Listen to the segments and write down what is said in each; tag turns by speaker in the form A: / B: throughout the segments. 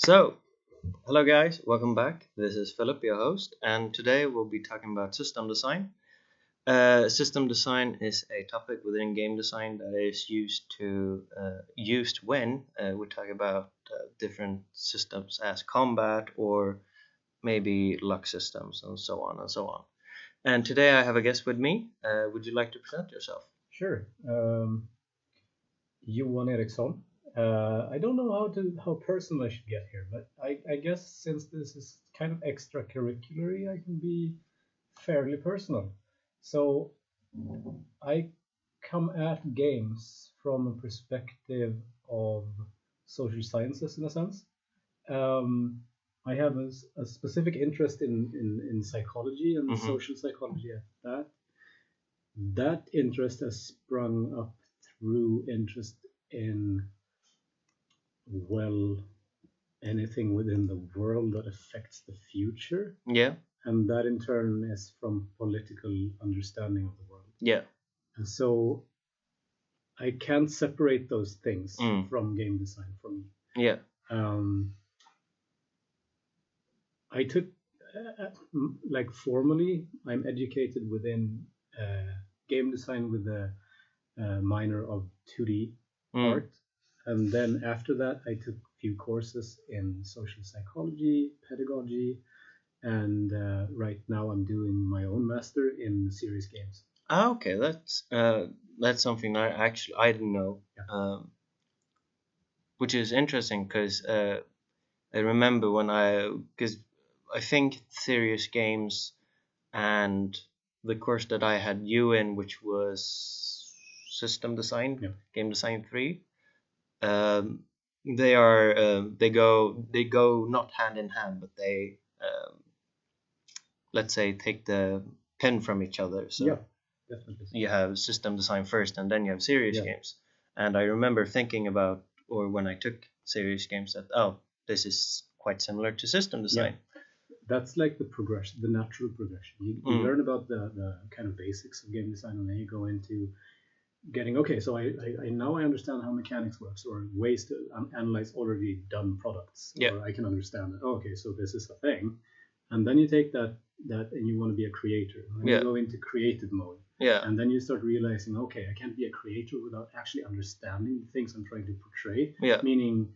A: So, hello guys, welcome back. This is Philip, your host, and today we'll be talking about system design. System design is a topic within game design that is used when we talk about different systems as combat or maybe luck systems and so on and so on. And today I have a guest with me. Would you like to present yourself?
B: Sure. Johan Eriksson. I don't know how personal I should get here, but I guess since this is kind of extracurricular, I can be fairly personal. So I come at games from a perspective of social sciences in a sense. Um, I have a specific interest in psychology and social psychology at that. That interest has sprung up through interest in, well, anything within the world that affects the future.
A: Yeah,
B: And that in turn is from political understanding of the world.
A: yeah,
B: And so I can't separate those things
A: Mm.
B: from game design for me.
A: yeah,
B: I took, like formally, I'm educated within game design with a minor of 2D art. And then after that, I took a few courses in social psychology, pedagogy, and right now I'm doing my own master in serious games.
A: Okay, that's something I didn't know, which is interesting because I remember because I think serious games and the course that I had you in, which was system design,
B: Yeah.
A: game design 3, they go not hand in hand, but they let's say take the pen from each other. So
B: Yeah, definitely.
A: you have system design first and then you have serious
B: Yeah.
A: games. And I remember thinking about, or when I took serious games, that this is quite similar to system design.
B: That's like the progression, the natural progression. You learn about the kind of basics of game design, and then you go into getting, okay, so I now I understand how mechanics works, or ways to analyze already done products.
A: Yeah.
B: Or I can understand that, okay, so this is a thing. And then you take that and you want to be a creator. And then
A: Yeah.
B: you go into creative mode.
A: Yeah,
B: And then you start realizing, okay, I can't be a creator without actually understanding the things I'm trying to portray.
A: Yeah.
B: Meaning,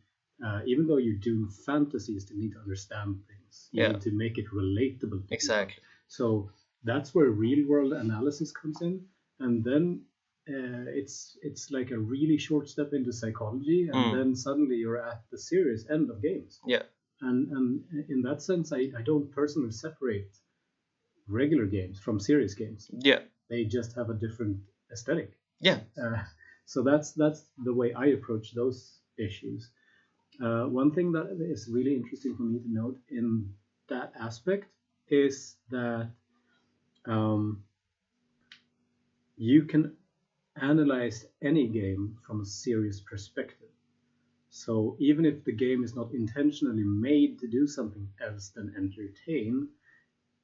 B: even though you're doing fantasy, you still need to understand things. You
A: Yeah.
B: need to make it relatable to people.
A: exactly.
B: So that's where real world analysis comes in. And then it's like a really short step into psychology. And then suddenly you're at the serious end of games.
A: Yeah.
B: And in that sense, I don't personally separate regular games from serious games.
A: Yeah.
B: They just have a different aesthetic.
A: Yeah.
B: So that's the way I approach those issues. One thing that is really interesting for me to note in that aspect is that you can analyze any game from a serious perspective. So even if the game is not intentionally made to do something else than entertain,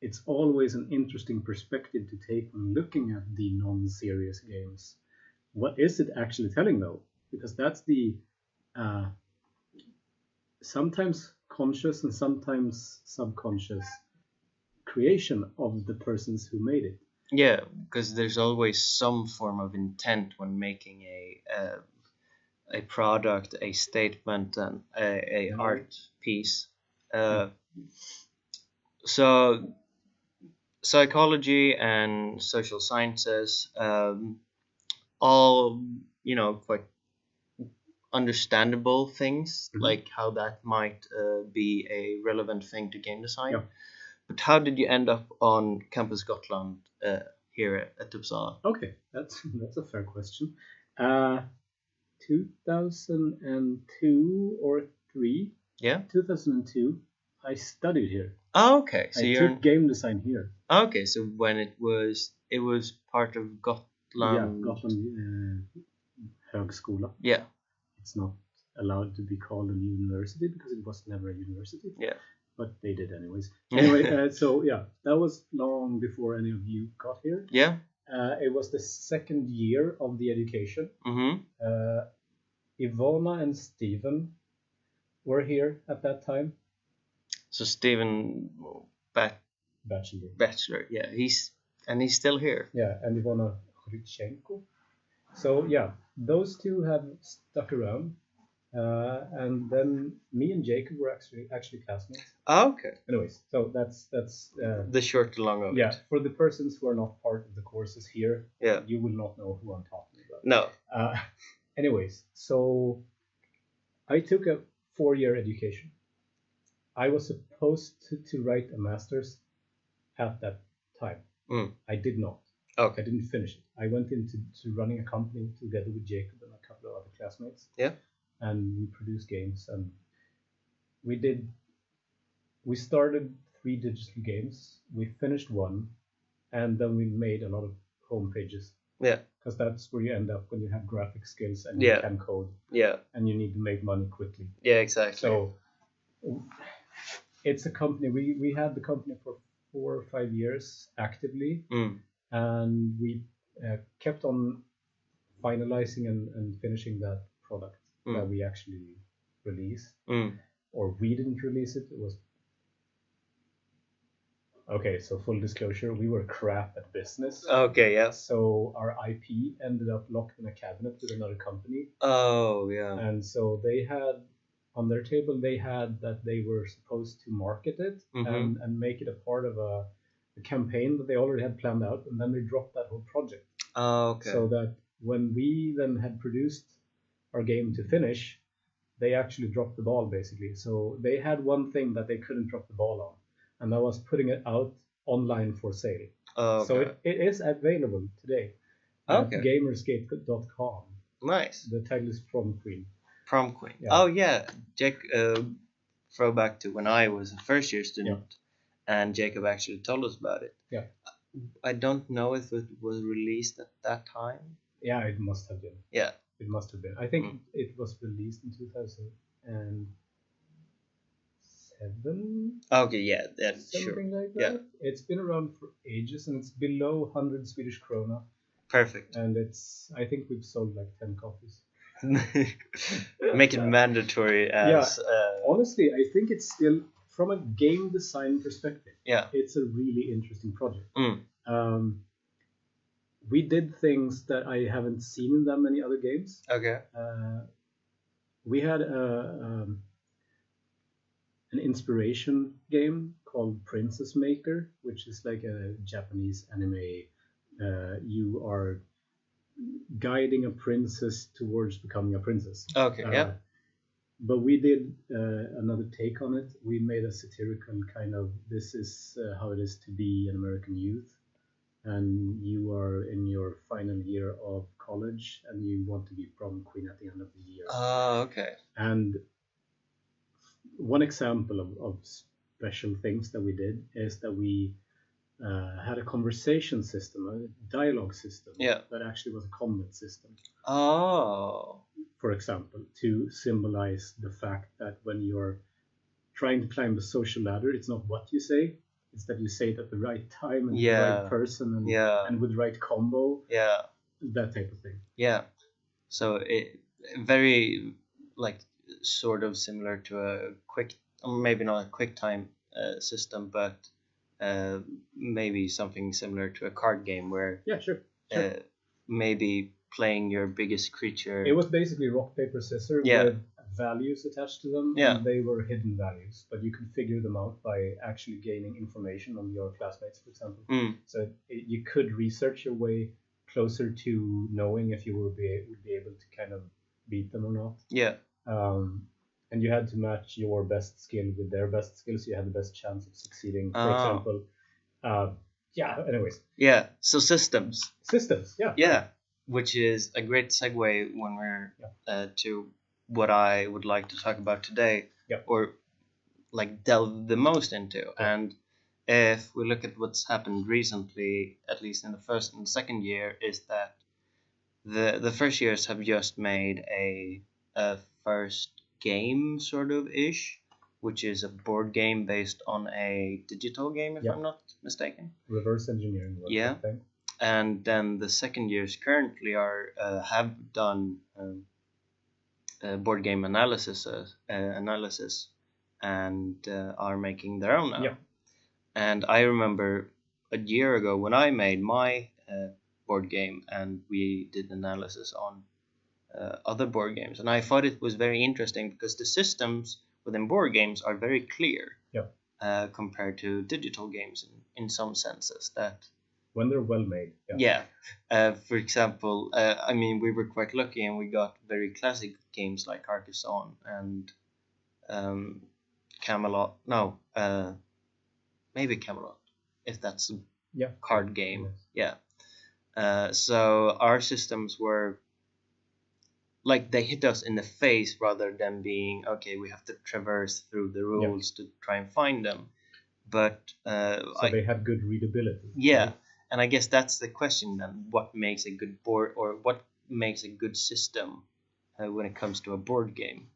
B: it's always an interesting perspective to take when looking at the non-serious games. What is it actually telling, though? Because that's the sometimes conscious and sometimes subconscious creation of the persons who made it.
A: Yeah, because there's always some form of intent when making a product, a statement, and a art piece. So psychology and social sciences, all quite understandable things, like how that might be a relevant thing to game design.
B: Yeah.
A: But how did you end up on Campus Gotland here at Uppsala?
B: Okay, that's a fair question. 2002 or 3.
A: Yeah.
B: 2002. I studied here.
A: Oh, okay. So
B: I took game design here.
A: Okay, so when it was part of Gotland.
B: Yeah, Gotland Högskola.
A: Yeah.
B: It's not allowed to be called a university because it was never a university.
A: Yeah.
B: But they did anyways. Anyway, so yeah, that was long before any of you got here.
A: Yeah.
B: It was the second year of the education.
A: Mm-hmm.
B: Ivona and Steven were here at that time.
A: So Steven Bachelor, yeah, he's still here.
B: Yeah, and Ivona Khrychenko. So yeah, those two have stuck around, and then me and Jacob were actually classmates.
A: Oh, okay.
B: Anyways, so that's
A: the short and long of
B: yeah.
A: it.
B: For the persons who are not part of the courses here,
A: Yeah,
B: you will not know who I'm talking about.
A: no.
B: Anyways, so I took a 4-year education. I was supposed to write a master's at that time. I did not.
A: Okay.
B: I didn't finish it. I went into running a company together with Jacob and a couple of other classmates.
A: Yeah.
B: And we produced games, and we started 3 digital games. We finished one, and then we made a lot of home pages.
A: Yeah.
B: Because that's where you end up when you have graphic skills and you
A: Yeah.
B: can code.
A: Yeah.
B: And you need to make money quickly.
A: Yeah, exactly.
B: So it's a company. We had the company for 4 or 5 years actively, and we kept on finalizing and finishing that product that we actually released. Or we didn't release it. It was okay. So full disclosure, we were crap at business.
A: Okay, yeah.
B: So our IP ended up locked in a cabinet with another company.
A: Oh, yeah.
B: And so they had on their table, they had that they were supposed to market it and make it a part of a campaign that they already had planned out, and then they dropped that whole project.
A: Oh, okay.
B: So that when we then had produced our game to finish, they actually dropped the ball, basically. So they had one thing that they couldn't drop the ball on, and that was putting it out online for sale.
A: Okay.
B: So it is available today at gamersgate.com.
A: Nice.
B: The title is Prom Queen.
A: Prom Queen.
B: Yeah.
A: Oh, yeah. Throwback to when I was a first year student, and Jacob actually told us about it.
B: Yeah.
A: I don't know if it was released at that time.
B: Yeah, it must have been.
A: Yeah.
B: It must have been. I think it was released in 2007.
A: Okay, yeah,
B: Something
A: sure.
B: like that.
A: Yeah.
B: It's been around for ages, and it's below 100 Swedish krona.
A: Perfect.
B: And I think we've sold like 10 copies.
A: Make it mandatory as...
B: Honestly, I think it's still, from a game design perspective, it's a really interesting project. We did things that I haven't seen in that many other games.
A: Okay.
B: We had an inspiration game called Princess Maker, which is like a Japanese anime. You are guiding a princess towards becoming a princess.
A: Okay, yeah.
B: But we did another take on it. We made a satirical kind of, this is how it is to be an American youth, and you are in your final year of college, and you want to be prom queen at the end of the year.
A: Okay.
B: And one example of special things that we did is that we had a conversation system, a dialogue system, that actually was a combat system.
A: Oh.
B: For example, to symbolize the fact that when you're trying to climb the social ladder, it's not what you say, it's that you say it at the right time and the right person and with the right combo.
A: Yeah.
B: That type of thing.
A: Yeah. So it very like sort of similar to a quick, maybe not a quick time system, but maybe something similar to a card game where maybe playing your biggest creature.
B: It was basically rock, paper, scissors with values attached to them, and they were hidden values, but you could figure them out by actually gaining information on your classmates, for example. So you could research your way closer to knowing if you would be able to kind of beat them or not. Yeah. And you had to match your best skill with their best skill, so you had the best chance of succeeding. For example, anyways.
A: Yeah. So systems.
B: Yeah.
A: Yeah. Which is a great segue when we're to what I would like to talk about today, or like delve the most into. And if we look at what's happened recently, at least in the first and second year, is that the first years have just made a first game sort of ish, which is a board game based on a digital game, if I'm not mistaken.
B: Reverse engineering.
A: Yeah. And then the second years currently are have done board game analysis, and are making their own now.
B: Yeah.
A: And I remember a year ago when I made my board game, and we did analysis on other board games, and I thought it was very interesting because the systems within board games are very clear.
B: Yeah.
A: Compared to digital games in some senses that
B: when they're well made.
A: Yeah. For example, I mean, we were quite lucky and we got very classic games like Carcassonne and Camelot. No, maybe Camelot, if that's a card game. Yes. Yeah. So our systems were like they hit us in the face rather than being okay. We have to traverse through the rules to try and find them. But
B: so they had good readability.
A: Yeah. Right? And I guess that's the question then. What makes a good board, or what makes a good system when it comes to a board game?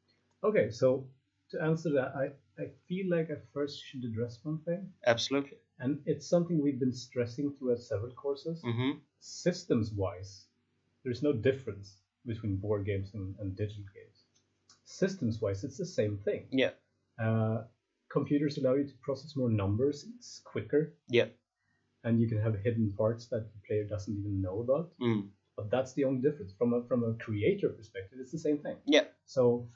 B: Okay, so to answer that, I feel like I first should address one thing.
A: Absolutely.
B: And it's something we've been stressing throughout several courses.
A: Mm-hmm.
B: Systems-wise, there's no difference between board games and digital games. Systems-wise, it's the same thing.
A: Yeah.
B: Computers allow you to process more numbers. It's quicker.
A: Yeah.
B: And you can have hidden parts that the player doesn't even know about.
A: Mm.
B: But that's the only difference. From a creator perspective, it's the same thing.
A: Yeah.
B: So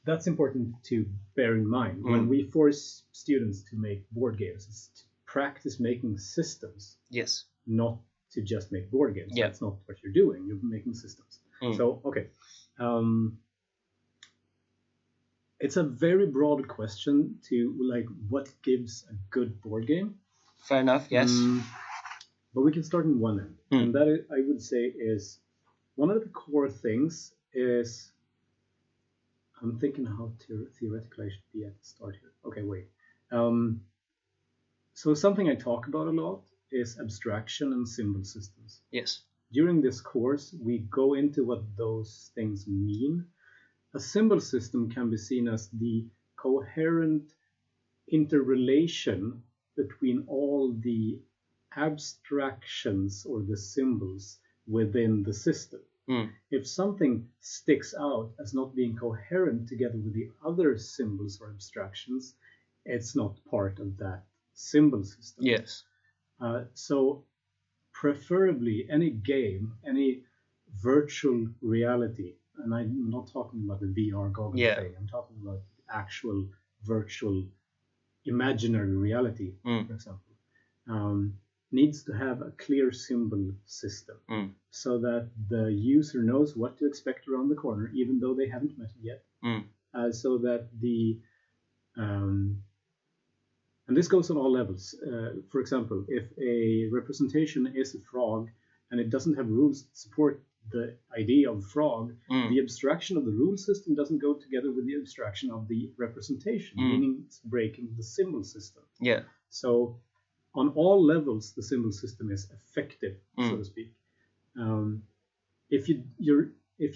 B: that's important to bear in mind. When we force students to make board games, it's to practice making systems.
A: Yes.
B: Not to just make board games.
A: Yeah.
B: That's not what you're doing. You're making systems. So, okay. It's a very broad question to like what gives a good board game.
A: Fair enough, yes.
B: But we can start in one end. And that I would say is one of the core things is, I'm thinking how theoretical I should be at the start here. Okay, wait. So something I talk about a lot is abstraction and symbol systems.
A: Yes.
B: During this course, we go into what those things mean. A symbol system can be seen as the coherent interrelation between all the abstractions or the symbols within the system. If something sticks out as not being coherent together with the other symbols or abstractions, it's not part of that symbol system.
A: Yes.
B: So preferably any game, any virtual reality, and I'm not talking about the VR goggle thing, I'm talking about actual virtual imaginary reality, for example, needs to have a clear symbol system so that the user knows what to expect around the corner, even though they haven't met it yet. So that and this goes on all levels. For example, if a representation is a frog and it doesn't have rules that support the idea of frog, the abstraction of the rule system doesn't go together with the abstraction of the representation, meaning it's breaking the symbol system.
A: Yeah.
B: So on all levels, the symbol system is effective, so to speak. If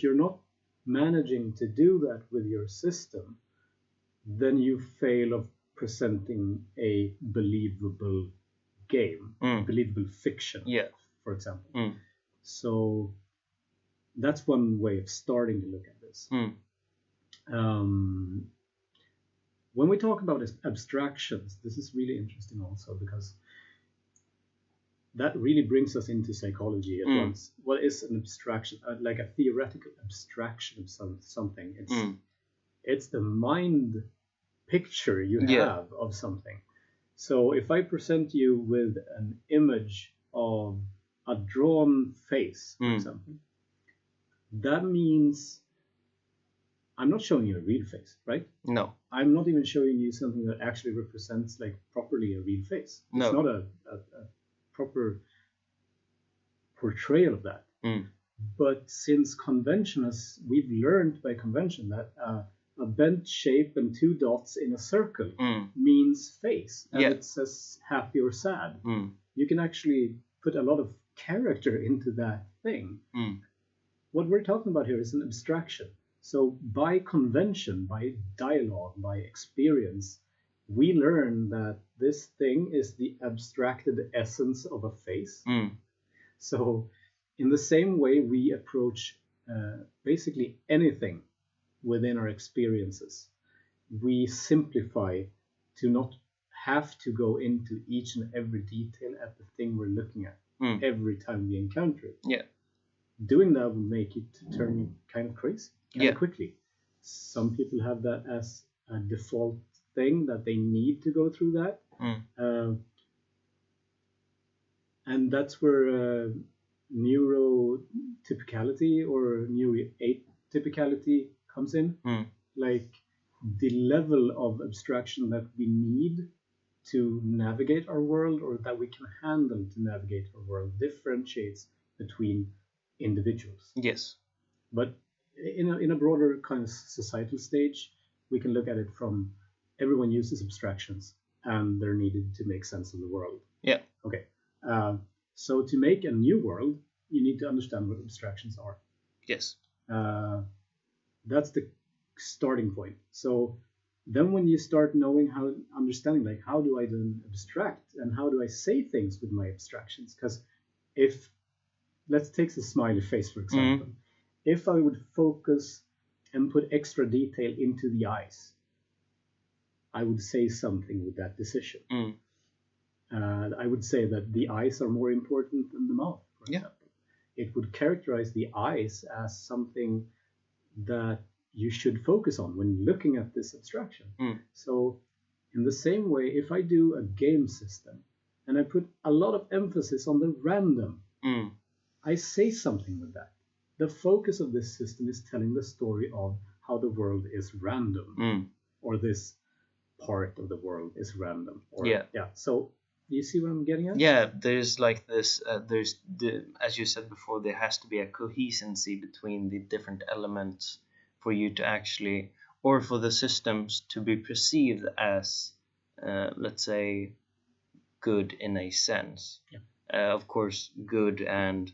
B: you're not managing to do that with your system, then you fail of presenting a believable game, believable fiction, for example. So that's one way of starting to look at this. When we talk about abstractions, this is really interesting also because that really brings us into psychology at once. What is an abstraction? Like a theoretical abstraction of something. It's the mind picture you have of something. So if I present you with an image of a drawn face, for example, that means I'm not showing you a real face, right?
A: No.
B: I'm not even showing you something that actually represents like properly a real face.
A: No.
B: It's not a proper portrayal of that. But since convention, as we've learned by convention, that a bent shape and two dots in a circle means face, and it says happy or sad. You can actually put a lot of character into that thing. What we're talking about here is an abstraction. So by convention, by dialogue, by experience, we learn that this thing is the abstracted essence of a face. So in the same way we approach basically anything within our experiences. We simplify to not have to go into each and every detail at the thing we're looking at every time we encounter it.
A: Yeah.
B: Doing that will make it turn kind of crazy quickly. Some people have that as a default thing that they need to go through that. And that's where neurotypicality or neuroatypicality comes in. Like the level of abstraction that we need to navigate our world, or that we can handle to navigate our world, differentiates between individuals.
A: Yes.
B: But in a broader kind of societal stage, we can look at it from everyone uses abstractions and they're needed to make sense of the world.
A: Yeah.
B: Okay. So to make a new world, you need to understand what abstractions are.
A: Yes.
B: That's the starting point. So then when you start understanding, like, how do I then abstract and how do I say things with my abstractions? Because let's take the smiley face, for example. If I would focus and put extra detail into the eyes, I would say something with that decision. I would say that the eyes are more important than the mouth, for example. It would characterize the eyes as something that you should focus on when looking at this abstraction. So in the same way, if I do a game system and I put a lot of emphasis on the random, I say something with that. The focus of this system is telling the story of how the world is random, or this part of the world is random. So do you see what I'm getting at?
A: Yeah, there's like this, as you said before, there has to be a coherency between the different elements for you to actually, or for the systems to be perceived as, let's say, good in a sense. Of course, good and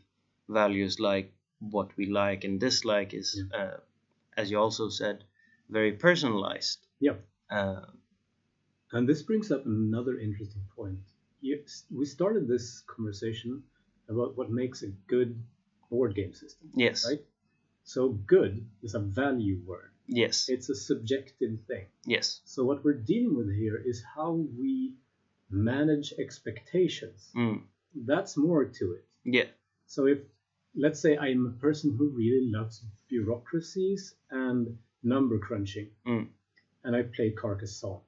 A: values like what we like and dislike is, as you also said, very personalized.
B: And this brings up another interesting point. We started this conversation about what makes a good board game system.
A: Yes.
B: Right? So good is a value word.
A: Yes.
B: It's a subjective thing.
A: Yes.
B: So what we're dealing with here is how we manage expectations. That's more to it.
A: Yeah.
B: So if, let's say, I'm a person who really loves bureaucracies and number crunching, and I play Carcassonne,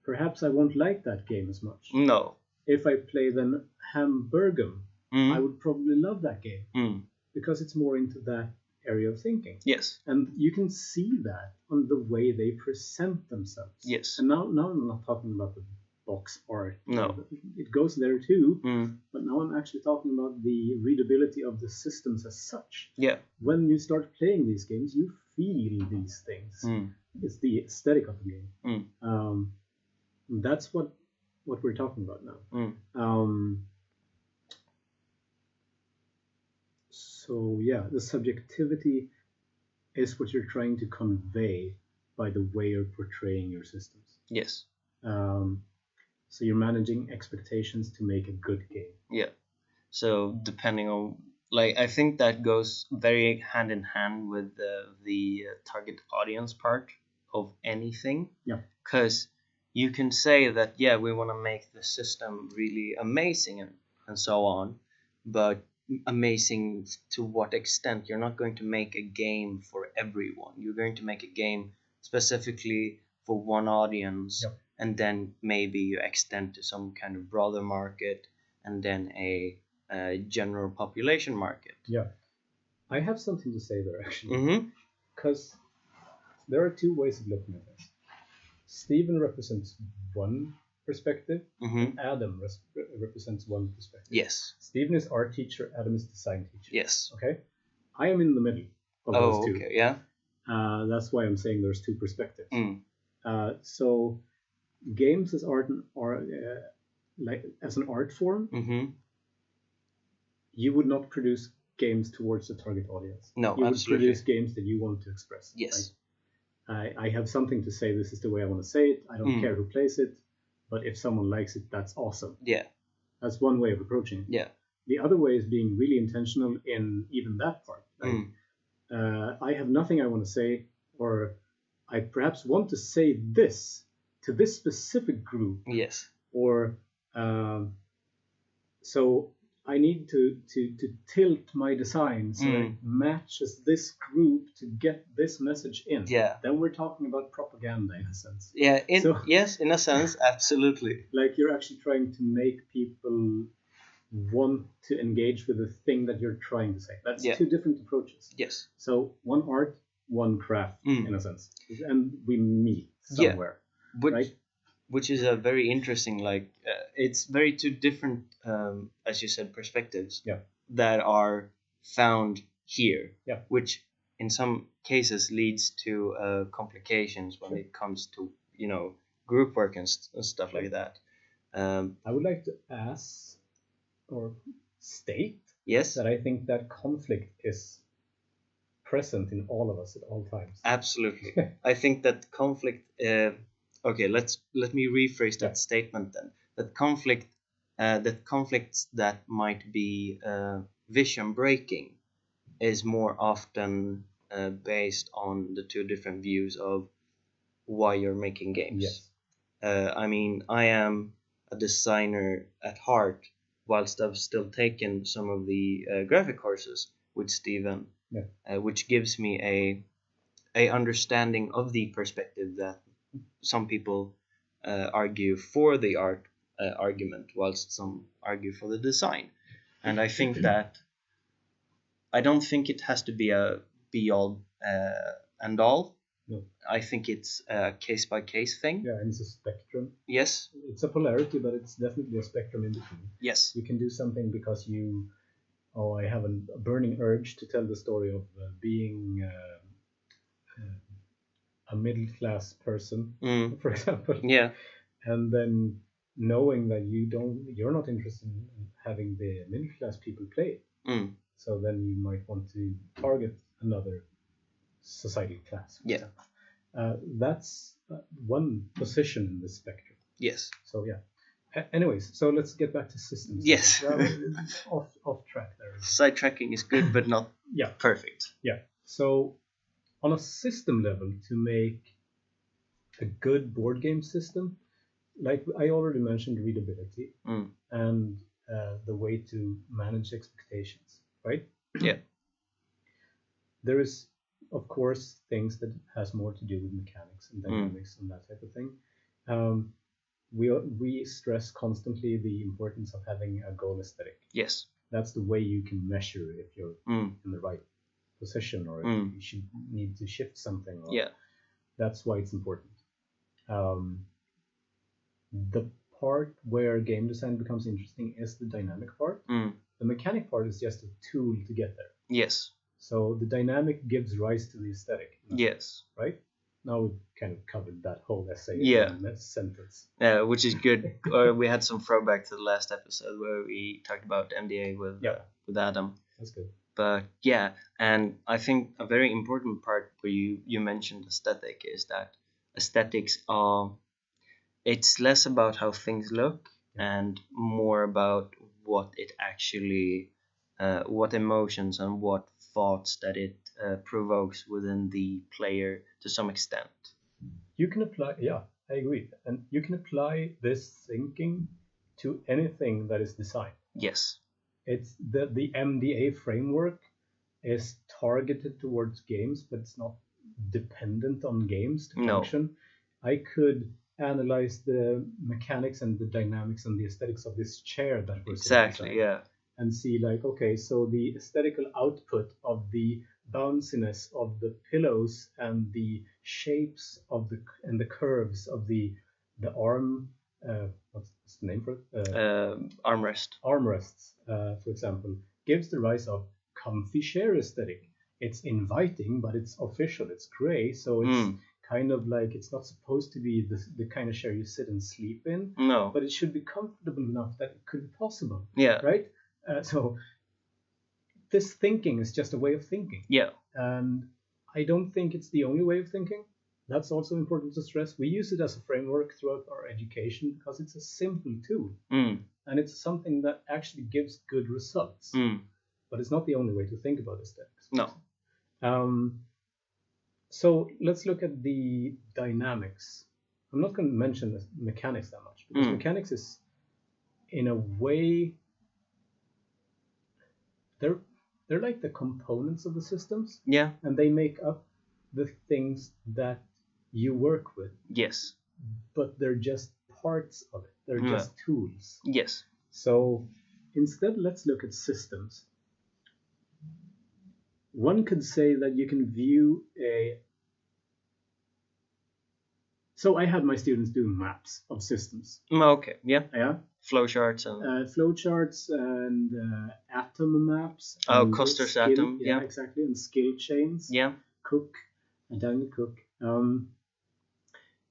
B: perhaps I won't like that game as much.
A: No.
B: If I play then Hamburgum, I would probably love that game because it's more into that area of thinking.
A: Yes.
B: And you can see that on the way they present themselves.
A: Yes.
B: And now I'm not talking about the box art.
A: No.
B: It goes there too, but now I'm actually talking about the readability of the systems as such.
A: Yeah.
B: When you start playing these games, you feel these things. It's the aesthetic of the game. That's what we're talking about now. So yeah, the subjectivity is what you're trying to convey by the way you're portraying your systems.
A: Yes.
B: So you're managing expectations to make a good game.
A: Yeah. So depending on, like, I think that goes very hand in hand with the target audience part of anything.
B: Yeah.
A: Because you can say that, yeah, we want to make the system really amazing and so on, but amazing to what extent? You're not going to make a game for everyone. You're going to make a game specifically for one audience, and then maybe you extend to some kind of broader market, and then a general population market.
B: Yeah, I have something to say there actually, because there are two ways of looking at this. Steven represents one perspective, and Adam represents one perspective.
A: Yes.
B: Steven is art teacher, Adam is design teacher.
A: Yes.
B: Okay, I am in the middle of those two.
A: Okay, yeah.
B: That's why I'm saying there's two perspectives. So games as art or like as an art form, you would not produce games towards the target audience.
A: No,
B: you
A: absolutely.
B: would produce games that you want to express.
A: Yes.
B: Right? I have something to say. This is the way I want to say it. I don't care who plays it, but if someone likes it, that's awesome.
A: Yeah.
B: That's one way of approaching it.
A: Yeah.
B: The other way is being really intentional in even that part. Like, I have nothing I want to say, or I perhaps want to say this to this specific group.
A: Yes.
B: Or so I need to tilt my design so it matches this group to get this message in.
A: Yeah.
B: Then we're talking about propaganda in a sense.
A: Yeah. Yes, in a sense, absolutely.
B: Like you're actually trying to make people want to engage with the thing that you're trying to say. That's two different approaches.
A: Yes.
B: So one art, one craft in a sense, and we meet somewhere. Right?
A: Which is a very interesting, it's very two different, as you said, perspectives that are found here, which in some cases leads to complications when it comes to, group work and stuff like that.
B: I would like to ask or state
A: that
B: I think that conflict is present in all of us at all times.
A: Absolutely. I think that conflict... Okay, let me rephrase that statement then. That conflicts that might be vision breaking is more often based on the two different views of why you're making games.
B: Yes.
A: I mean, I am a designer at heart, whilst I've still taken some of the graphic courses with Steven, which gives me a understanding of the perspective that some people argue for the art argument, whilst some argue for the design. And I think that I don't think it has to be a be-all and all.
B: No.
A: I think it's a case-by-case thing.
B: Yeah, and it's a spectrum.
A: Yes.
B: It's a polarity, but it's definitely a spectrum in between.
A: Yes.
B: You can do something because I have a burning urge to tell the story of being... a middle-class person, for example.
A: Yeah.
B: And then knowing that you're not interested in having the middle-class people play. So then you might want to target another society class.
A: Yeah.
B: That's one position in the spectrum.
A: Yes.
B: So yeah. Anyways, so let's get back to systems.
A: Yes.
B: off track there.
A: Sidetracking is good, but not perfect.
B: Yeah. So on a system level, to make a good board game system, like I already mentioned, readability and the way to manage expectations, right?
A: Yeah.
B: There is, of course, things that has more to do with mechanics and dynamics and that type of thing. We stress constantly the importance of having a goal aesthetic.
A: Yes.
B: That's the way you can measure if you're in the right position or if you should need to shift something. That's why it's important. The part where game design becomes interesting is the dynamic part. The mechanic part is just a tool to get there.
A: Yes.
B: So the dynamic gives rise to the aesthetic.
A: Yes.
B: Right? Now we've kind of covered that whole essay in that sentence.
A: Which is good. We had some throwback to the last episode where we talked about MDA with Adam.
B: That's good.
A: But yeah, and I think a very important part where you mentioned aesthetic is that aesthetics are, it's less about how things look and more about what it actually, what emotions and what thoughts that it provokes within the player to some extent.
B: You can apply, I agree. And you can apply this thinking to anything that is designed.
A: Yes.
B: It's the MDA framework is targeted towards games, but it's not dependent on games to function. I could analyze the mechanics and the dynamics and the aesthetics of this chair that we're
A: exactly,
B: and see like, okay, so the aesthetical output of the bounciness of the pillows and the shapes of the curves of the arm. What's the name for it? Armrests, for example, gives the rise of comfy chair aesthetic. It's inviting, but it's official. It's gray, so it's kind of like it's not supposed to be the kind of chair you sit and sleep in.
A: No.
B: But it should be comfortable enough that it could be possible.
A: Yeah.
B: Right? So this thinking is just a way of thinking.
A: Yeah.
B: And I don't think it's the only way of thinking. That's also important to stress. We use it as a framework throughout our education because it's a simple tool. And it's something that actually gives good results. But it's not the only way to think about aesthetics.
A: No.
B: So let's look at the dynamics. I'm not going to mention the mechanics that much because mechanics is, in a way, they're like the components of the systems.
A: Yeah.
B: And they make up the things that you work with.
A: Yes.
B: But they're just parts of it. They're just tools.
A: Yes.
B: So instead, let's look at systems. One could say that you can view a... So I had my students do maps of systems.
A: Okay, yeah.
B: Yeah.
A: Flowcharts and...
B: flowcharts and atom maps.
A: Oh,
B: and
A: Custer's
B: skill,
A: atom, yeah.
B: Exactly, and skill chains.
A: Yeah.
B: Cook, Daniel Cook.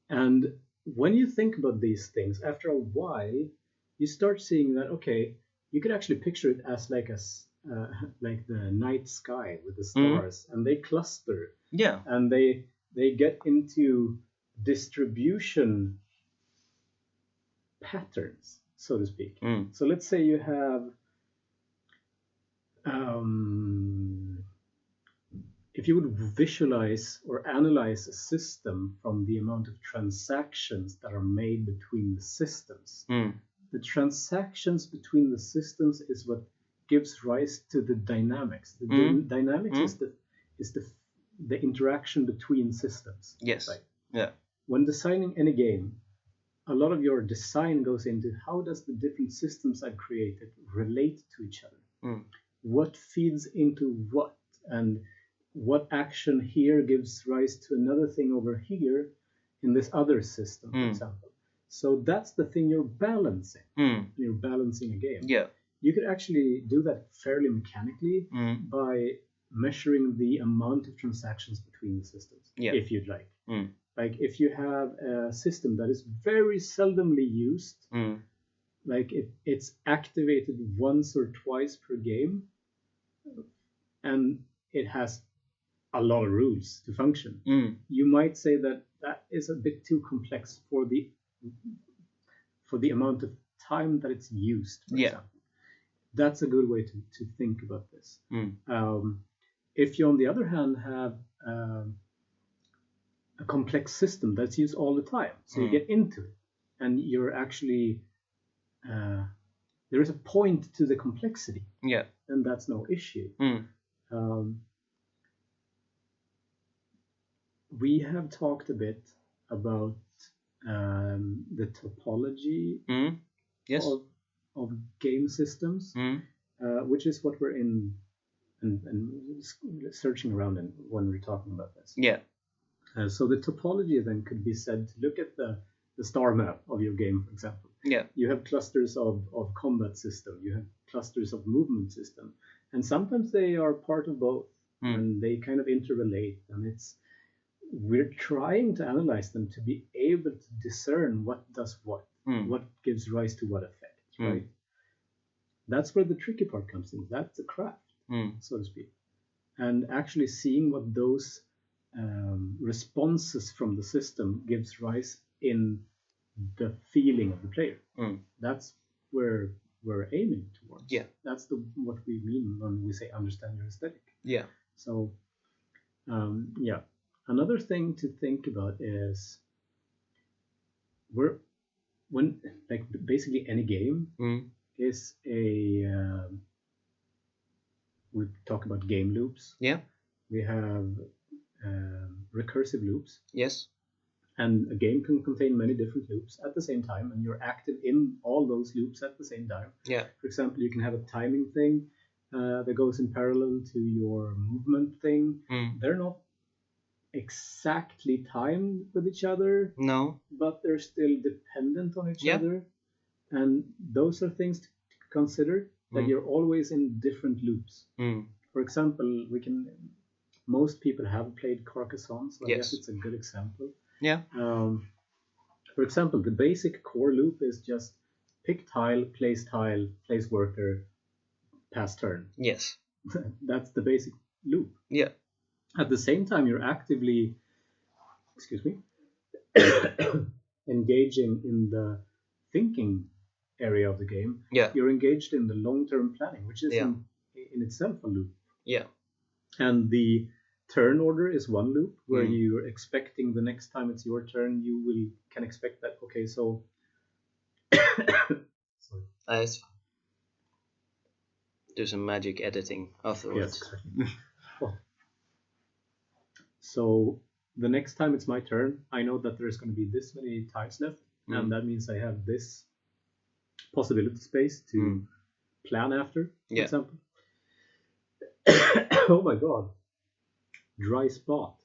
B: And when you think about these things, after a while, you start seeing that, okay, you could actually picture it as like like the night sky with the stars, and they cluster.
A: Yeah.
B: And they get into distribution patterns, so to speak. So let's say you have, if you would visualize or analyze a system from the amount of transactions that are made between the systems, the transactions between the systems is what gives rise to the dynamics. The dynamics is the interaction between systems.
A: Yes.
B: Right?
A: Yeah.
B: When designing any game, a lot of your design goes into how does the different systems I've created relate to each other? What feeds into what? And what action here gives rise to another thing over here in this other system, for example. So that's the thing you're balancing. You're balancing a game.
A: Yeah.
B: You could actually do that fairly mechanically by measuring the amount of transactions between the systems, if you'd like. Like if you have a system that is very seldomly used, like it's activated once or twice per game, and it has a lot of rules to function, you might say that that is a bit too complex for the amount of time that it's used, for example. That's a good way to think about this. If you, on the other hand, have a complex system that's used all the time, so you get into it, and you're actually there is a point to the complexity, then that's no issue. We have talked a bit about the topology of game systems, which is what we're in and searching around in when we're talking about this. So the topology then could be said to look at the star map of your game, for example. You have clusters of combat system, you have clusters of movement system, and sometimes they are part of both, and they kind of interrelate, and we're trying to analyze them to be able to discern what does what gives rise to what effect, right? That's where the tricky part comes in. That's the craft, so to speak. And actually seeing what those responses from the system gives rise in the feeling of the player. That's where we're aiming towards. That's what we mean when we say understand your aesthetic. So, another thing to think about is when basically any game is we talk about game loops. We have recursive loops. And a game can contain many different loops at the same time, and you're active in all those loops at the same time. For example, you can have a timing thing that goes in parallel to your movement thing. They're not exactly timed with each other, but they're still dependent on each other, and those are things to consider, that you're always in different loops. For example, most people have played Carcassonne, so I guess it's a good example. For example, the basic core loop is just pick tile, place worker, pass turn. That's the basic loop. At the same time, you're actively, engaging in the thinking area of the game. You're engaged in the long-term planning, which is in itself a loop. And the turn order is one loop where you're expecting the next time it's your turn, you can expect that. Okay, so sorry.
A: It's fine. Do some magic editing afterwards.
B: Yes, exactly. Well, so the next time it's my turn, I know that there's going to be this many tiles left, and that means I have this possibility space to plan after, for example. Oh my god. Dry spot.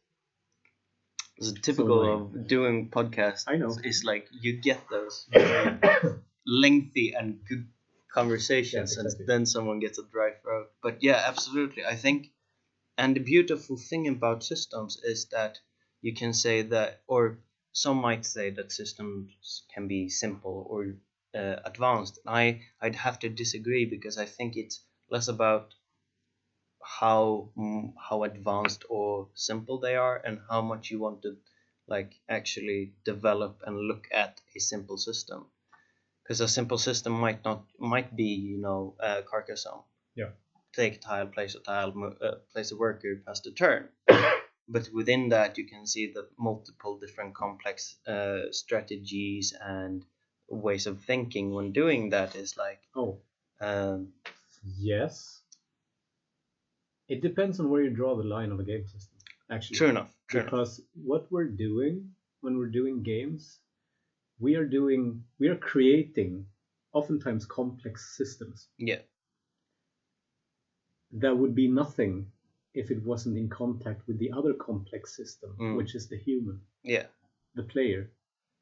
A: It's typical of doing podcasts.
B: I know.
A: It's like you get those lengthy and good conversations, and then someone gets a dry throat. But yeah, absolutely. I think, and the beautiful thing about systems is that you can say that, or some might say that systems can be simple or advanced. I'd have to disagree, because I think it's less about how advanced or simple they are, and how much you want to like actually develop and look at a simple system. Because a simple system might be Carcassonne.
B: Yeah.
A: Take a tile, place a worker, pass the turn. But within that, you can see the multiple different complex strategies and ways of thinking when doing that. Is like
B: yes. It depends on where you draw the line of a game system, actually.
A: True enough.
B: Because what we're doing when we're doing games, we are creating oftentimes complex systems.
A: Yeah.
B: That would be nothing if it wasn't in contact with the other complex system, which is the human.
A: Yeah.
B: The player.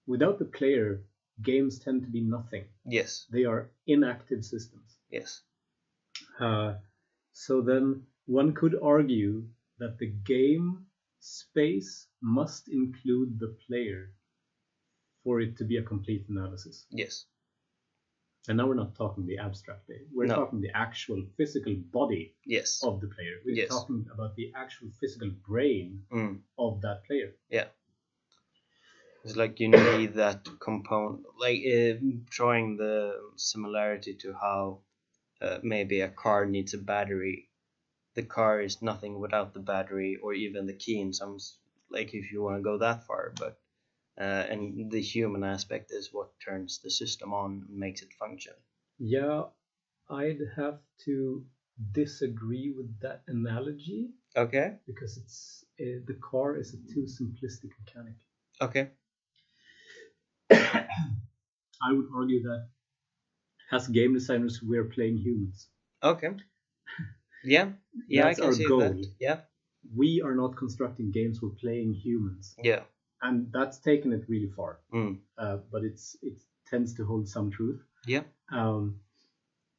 B: Without the player, games tend to be nothing.
A: Yes.
B: They are inactive systems.
A: Yes.
B: So then one could argue that the game space must include the player for it to be a complete analysis.
A: Yes.
B: And now we're not talking the abstract thing. We're talking the actual physical body of the player. We're talking about the actual physical brain of that player.
A: Yeah. It's like you need that component, like drawing the similarity to how maybe a car needs a battery. The car is nothing without the battery, or even the key in some, like if you want to go that far. But and the human aspect is what turns the system on and makes it function.
B: Yeah, I'd have to disagree with that analogy.
A: Okay.
B: Because the car is a too simplistic mechanic.
A: Okay.
B: I would argue that as game designers, we're playing humans.
A: Okay. Yeah. Yeah,
B: That's
A: I can see
B: goal.
A: that. Yeah.
B: We are not constructing games, we're playing humans.
A: Yeah.
B: And that's taken it really far. But it tends to hold some truth.
A: Yeah.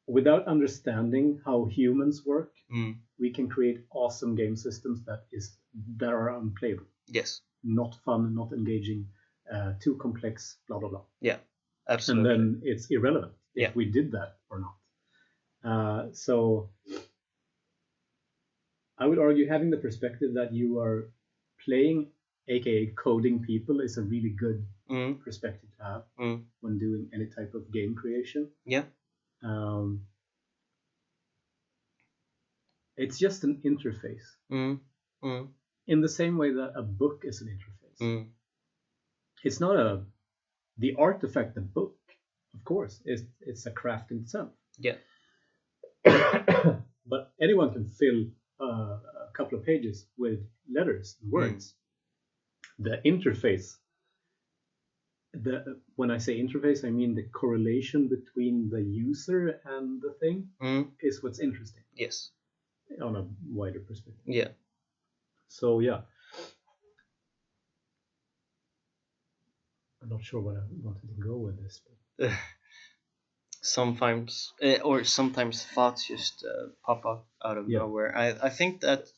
B: Without understanding how humans work, we can create awesome game systems that are unplayable.
A: Yes.
B: Not fun, not engaging, too complex, blah blah blah.
A: Yeah. Absolutely.
B: And then it's irrelevant if we did that or not. So I would argue having the perspective that you are playing, aka coding people, is a really good perspective to have when doing any type of game creation.
A: Yeah.
B: It's just an interface. In the same way that a book is an interface. It's not the artifact, the book, of course, it's a craft in itself.
A: Yeah.
B: But anyone can fill a couple of pages with letters and words. The interface, when I say interface, I mean the correlation between the user and the thing is what's interesting.
A: Yes.
B: On a wider perspective.
A: Yeah.
B: So yeah. I'm not sure what I wanted to go with this. But
A: sometimes thoughts just pop up out of nowhere. I think that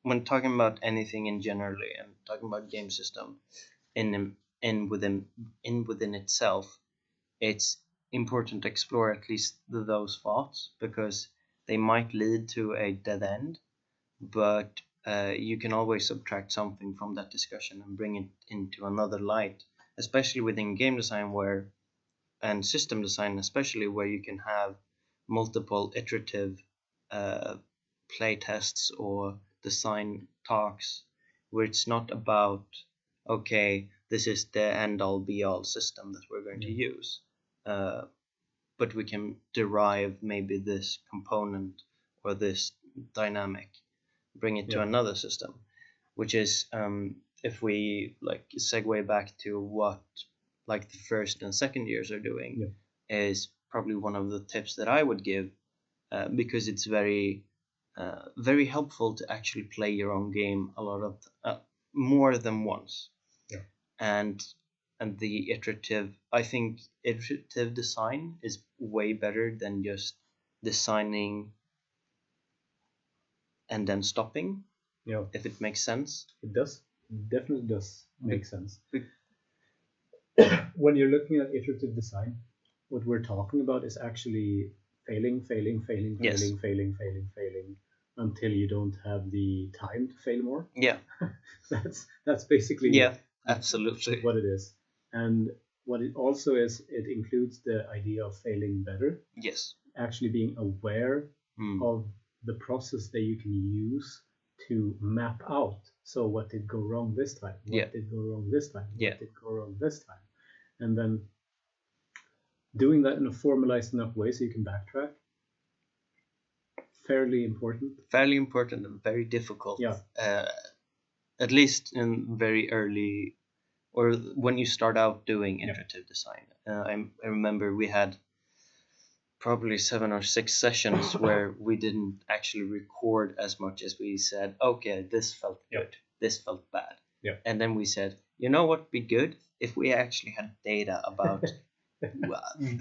A: when talking about anything in generally, and talking about game system within itself, it's important to explore at least those thoughts, because they might lead to a dead end, but you can always subtract something from that discussion and bring it into another light, especially within game design and system design, especially where you can have multiple iterative play tests or design talks where it's not about, okay, this is the end all be all system that we're going to use, but we can derive maybe this component or this dynamic, bring it to another system, which is if we like segue back to what like the first and second years are doing, is probably one of the tips that I would give, because it's very very helpful to actually play your own game a lot of more than once. And the iterative, I think iterative design is way better than just designing and then stopping. If it makes sense.
B: It does. Definitely does make sense. When you're looking at iterative design, what we're talking about is actually failing until you don't have the time to fail more. That's basically
A: absolutely
B: what it is. And what it also is, it includes the idea of failing better. Actually being aware of the process that you can use to map out. So what did go wrong this time? What did go wrong this time? What did go wrong this time? And then doing that in a formalized enough way so you can backtrack. Fairly important
A: and very difficult. At least in very early, or when you start out doing iterative design. I remember we had probably 7 or 6 sessions where we didn't actually record as much as we said, okay, this felt good, this felt bad. And then we said, you know what would be good if we actually had data about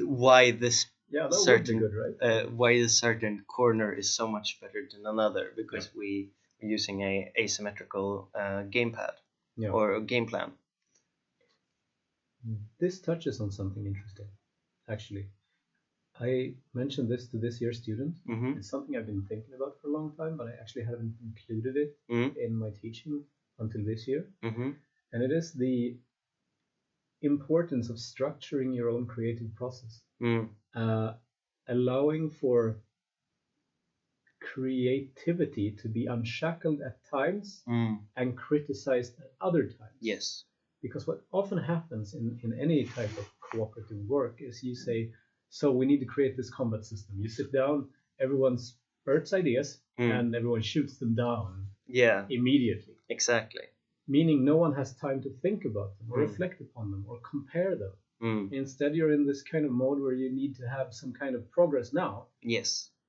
A: why this certain
B: good, right?
A: why a certain corner is so much better than another, because we are using a asymmetrical gamepad or a game plan.
B: This touches on something interesting, actually. I mentioned this to this year's students. It's something I've been thinking about for a long time, but I actually haven't included it in my teaching until this year. And it is the importance of structuring your own creative process, allowing for creativity to be unshackled at times and criticized at other times. Because what often happens in any type of cooperative work is you say, so we need to create this combat system. You sit down, everyone spurts ideas, and everyone shoots them down immediately.
A: Exactly.
B: Meaning no one has time to think about them or reflect upon them or compare them. Instead, you're in this kind of mode where you need to have some kind of progress now.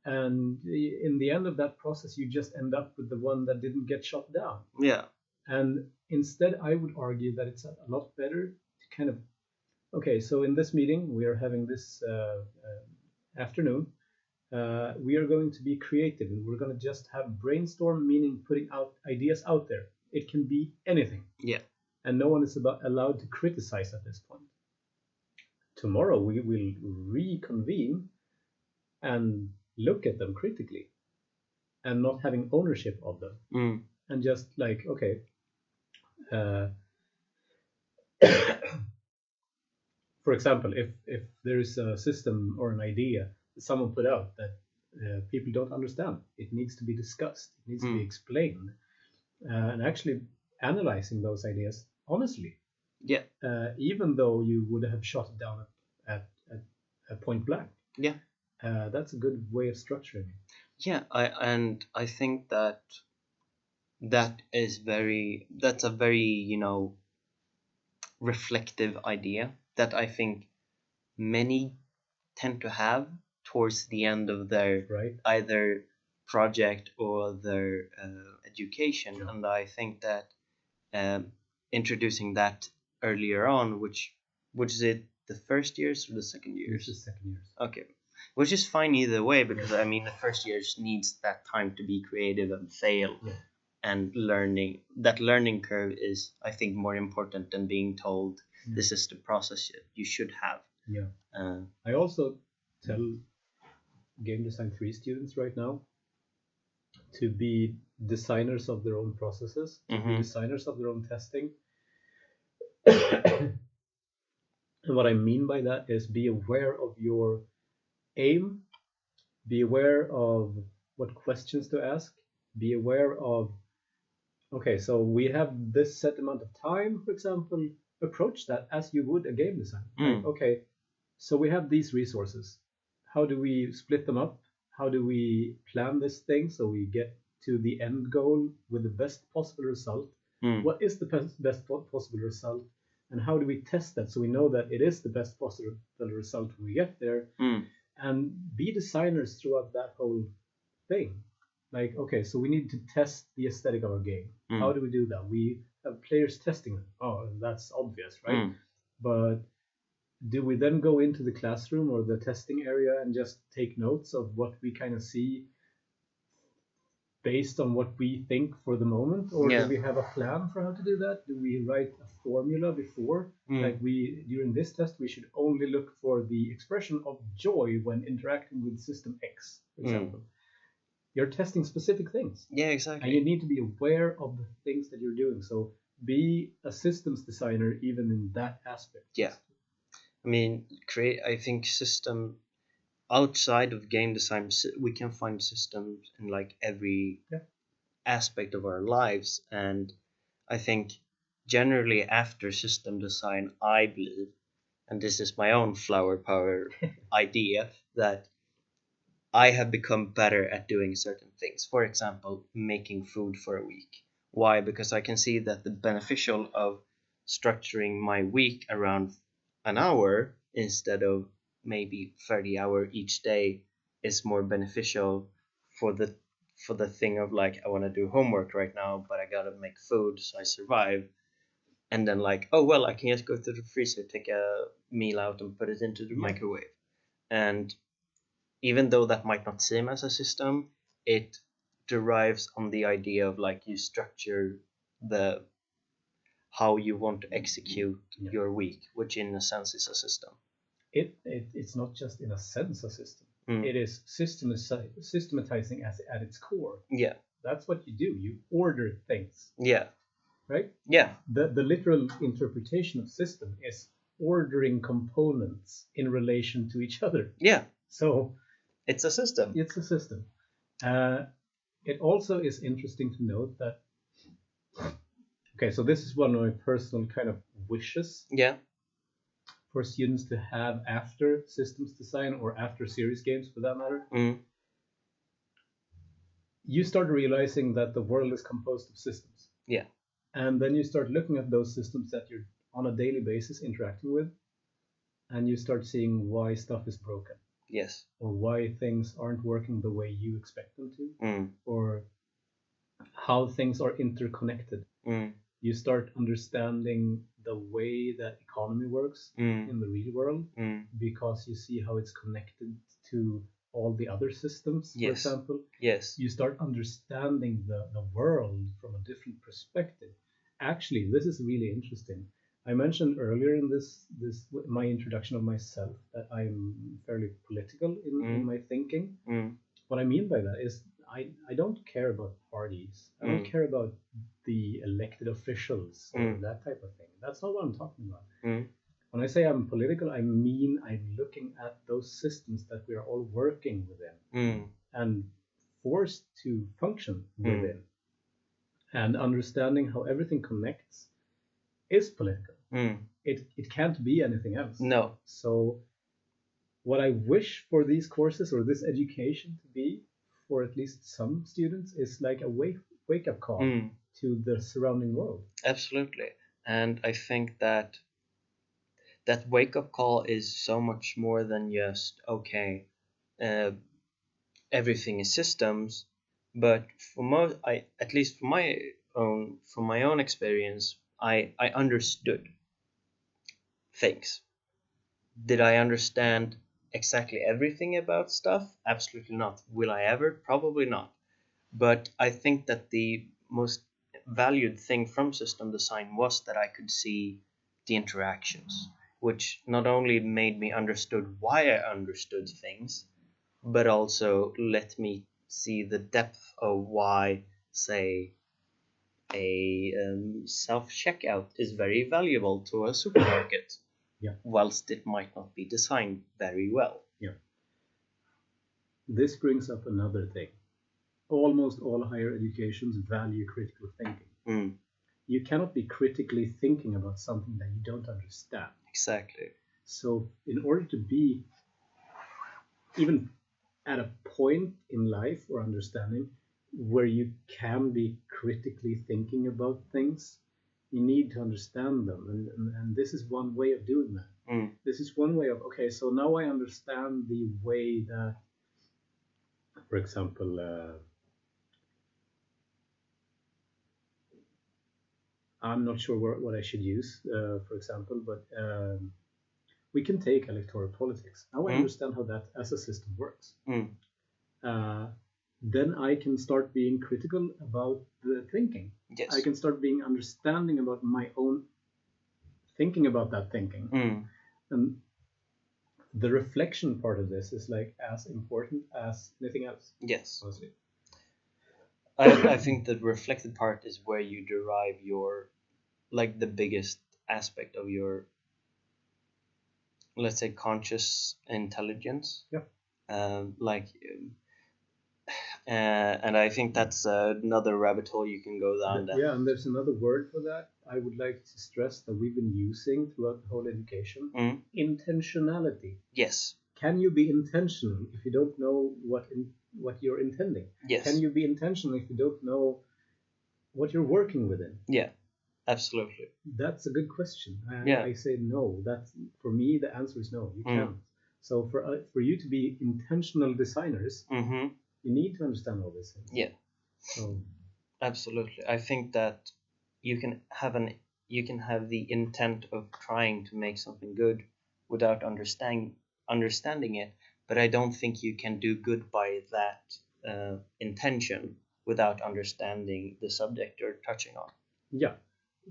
B: And in the end of that process, you just end up with the one that didn't get shot down. And instead, I would argue that it's a lot better to kind of, okay, so in this meeting, we are having this afternoon. We are going to be creative, and we're going to just have brainstorm, meaning putting out ideas out there. It can be anything. And no one is allowed to criticize at this point. Tomorrow, we will reconvene and look at them critically and not having ownership of them. And just like, okay, for example, if there is a system or an idea that someone put out that people don't understand, it needs to be discussed, it needs to be explained, and actually analyzing those ideas honestly. Even though you would have shot it down at point blank. That's a good way of structuring it.
A: I think that's a very reflective idea that I think many tend to have towards the end of their either project or their education. And I think that introducing that earlier on, which is it, the first years or the second years?
B: It's the second years.
A: Okay, which is fine either way, because I mean the first years needs that time to be creative and fail. And learning curve is, I think, more important than being told this is the process you should have.
B: I also tell Game Design 3 students right now to be designers of their own processes, to be designers of their own testing. And what I mean by that is be aware of your aim, be aware of what questions to ask, be aware of, okay, so we have this set amount of time, for example, approach that as you would a game design. Like, okay, so we have these resources. How do we split them up? How do we plan this thing so we get to the end goal with the best possible result? What is the best possible result? And how do we test that so we know that it is the best possible result when we get there? And be designers throughout that whole thing. Like, okay, so we need to test the aesthetic of our game. How do we do that? We have players testing it. Oh, that's obvious, right? But do we then go into the classroom or the testing area and just take notes of what we kind of see based on what we think for the moment? Or do we have a plan for how to do that? Do we write a formula before? Like, during this test, we should only look for the expression of joy when interacting with system X, for example. You're testing specific things.
A: Yeah, exactly.
B: And you need to be aware of the things that you're doing. So be a systems designer even in that aspect.
A: Yeah. I mean, I think system outside of game design, we can find systems in like every aspect of our lives. And I think generally after system design, I believe, and this is my own flower power idea, that I have become better at doing certain things. For example, making food for a week. Why? Because I can see that the beneficial of structuring my week around an hour instead of maybe 30 hours each day is more beneficial for the thing of like, I want to do homework right now, but I gotta make food so I survive. And then like, oh well, I can just go to the freezer, take a meal out and put it into the microwave. And even though that might not seem as a system, it derives on the idea of like you structure the how you want to execute your week, which in a sense is a system.
B: It's not just in a sense a system. It is systematizing at its core.
A: Yeah.
B: That's what you do. You order things.
A: Yeah.
B: Right?
A: Yeah.
B: The literal interpretation of system is ordering components in relation to each other.
A: Yeah.
B: So
A: it's a system.
B: It's a system. It also is interesting to note that, okay, so this is one of my personal kind of wishes.
A: Yeah.
B: For students to have after systems design or after serious games for that matter. You start realizing that the world is composed of systems.
A: Yeah.
B: And then you start looking at those systems that you're on a daily basis interacting with, and you start seeing why stuff is broken.
A: Yes.
B: Or why things aren't working the way you expect them to, or how things are interconnected. You start understanding the way that economy works in the real world, because you see how it's connected to all the other systems, for example.
A: Yes.
B: You start understanding the world from a different perspective. Actually, this is really interesting. I mentioned earlier in this my introduction of myself that I'm fairly political in my thinking. What I mean by that is I don't care about parties. I don't care about the elected officials or that type of thing. That's not what I'm talking about. When I say I'm political, I mean I'm looking at those systems that we are all working within and forced to function within. And understanding how everything connects is political. It can't be anything else.
A: No.
B: So what I wish for these courses or this education to be for at least some students is like a wake up call to the surrounding world.
A: Absolutely. And I think that wake up call is so much more than just everything is systems, but at least from my own experience, I understood things. Did I understand exactly everything about stuff? Absolutely not. Will I ever? Probably not. But I think that the most valued thing from system design was that I could see the interactions, which not only made me understood why I understood things, but also let me see the depth of why, say, a self-checkout is very valuable to a supermarket, whilst it might not be designed very well.
B: This brings up another thing. almost all higher educations value critical thinking. You cannot be critically thinking about something that you don't understand.
A: Exactly.
B: So in order to be even at a point in life or understanding where you can be critically thinking about things, you need to understand them. And this is one way of doing that. This is one way of, okay, so now I understand the way that, for example, I'm not sure what I should use, for example, but we can take electoral politics. Now I understand how that as a system works. Then I can start being critical about the thinking.
A: Yes.
B: I can start being understanding about my own thinking about that thinking. And the reflection part of this is like as important as anything else.
A: Yes.
B: Honestly.
A: I think the reflected part is where you derive your, like, the biggest aspect of your, let's say, conscious intelligence.
B: Yeah.
A: And I think that's another rabbit hole you can go down.
B: Yeah, and there's another word for that I would like to stress that we've been using throughout the whole education. Intentionality.
A: Yes.
B: Can you be intentional if you don't know what you're intending?
A: Yes.
B: Can you be intentional if you don't know what you're working within?
A: Yeah, absolutely.
B: That's a good question.
A: Yeah.
B: I say no. That's, for me, the answer is no. You can't. So for you to be intentional designers, you need to understand all these things.
A: Yeah.
B: So
A: absolutely. I think that you can have the intent of trying to make something good without understanding it, but I don't think you can do good by that intention without understanding the subject you're touching on.
B: Yeah,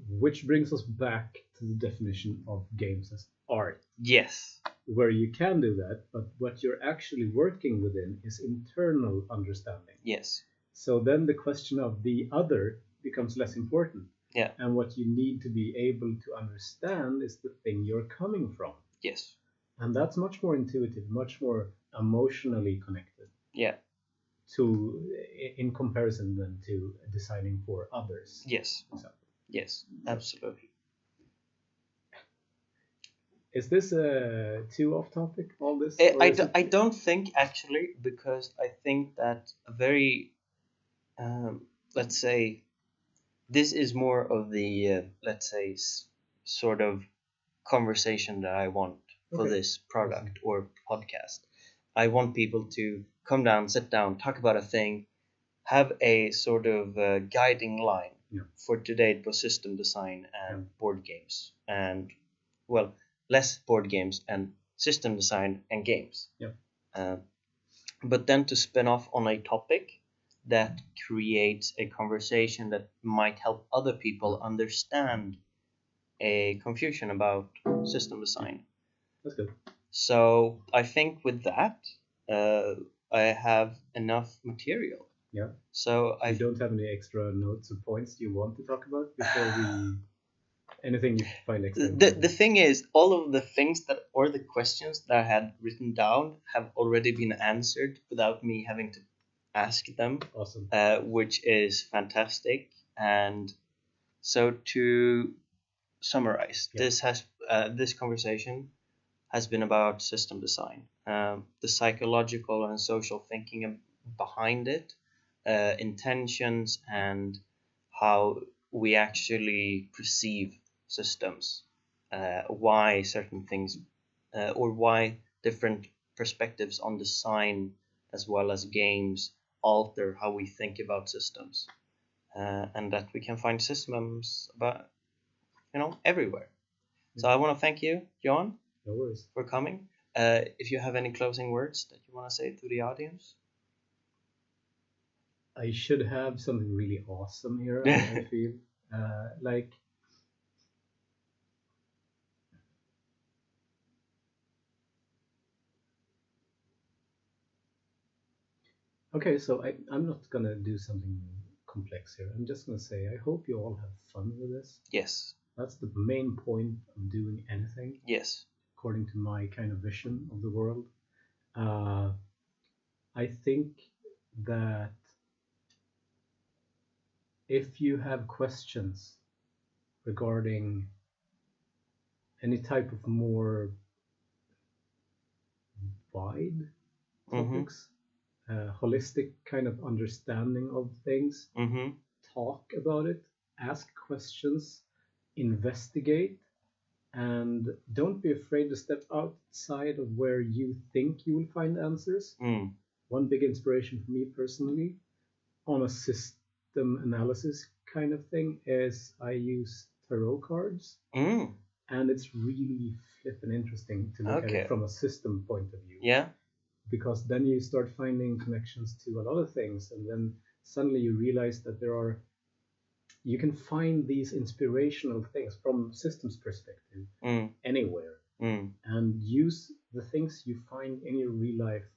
B: which brings us back to the definition of games as art.
A: Yes.
B: Where you can do that, but what you're actually working within is internal understanding.
A: Yes.
B: So then the question of the other becomes less important.
A: Yeah.
B: And what you need to be able to understand is the thing you're coming from.
A: Yes.
B: And that's much more intuitive, much more emotionally connected.
A: Yeah.
B: In comparison than to designing for others.
A: Yes. Yes, absolutely.
B: Is this too off topic, all this?
A: I don't think, actually, because I think that a very, let's say, this is more of the, let's say, sort of conversation that I want for this product or podcast. I want people to come down, sit down, talk about a thing, have a sort of guiding line.
B: Yeah.
A: For today, it was system design and board games, and, well, less board games and system design and games.
B: Yeah.
A: But then to spin off on a topic that creates a conversation that might help other people understand a confusion about system design.
B: That's good.
A: So I think with that, I have enough material.
B: Yeah.
A: So
B: you don't have any extra notes or points you want to talk about before we... Anything you find extra?
A: The thing is, all of the things that, or the questions that I had written down, have already been answered without me having to ask them.
B: Awesome.
A: Which is fantastic. And so to summarize, this conversation has been about system design, the psychological and social thinking behind it, intentions, and how we actually perceive systems, why certain things, or why different perspectives on design as well as games alter how we think about systems, and that we can find systems about, everywhere. So I want to thank you, Johan,
B: no worries,
A: for coming. If you have any closing words that you want to say to the audience.
B: I should have something really awesome here. I feel like okay, so I'm not gonna do something complex here. I'm just gonna say I hope you all have fun with this.
A: Yes.
B: That's the main point of doing anything.
A: Yes.
B: According to my kind of vision of the world. I think that if you have questions regarding any type of more wide topics, holistic kind of understanding of things, talk about it, ask questions, investigate, and don't be afraid to step outside of where you think you will find answers. One big inspiration for me personally on a system analysis kind of thing is I use tarot cards. And it's really flippin' interesting to look at it from a system point of view.
A: Yeah.
B: Because then you start finding connections to a lot of things, and then suddenly you realize that you can find these inspirational things from systems perspective anywhere, and use the things you find in your real life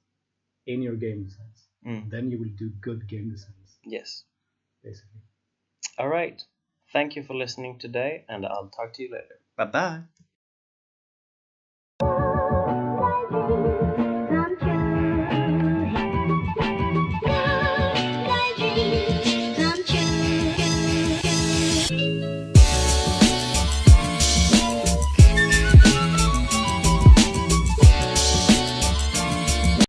B: in your game designs. Then you will do good game designs.
A: Yes.
B: Basically.
A: All right. Thank you for listening today, and I'll talk to you later. Bye-bye.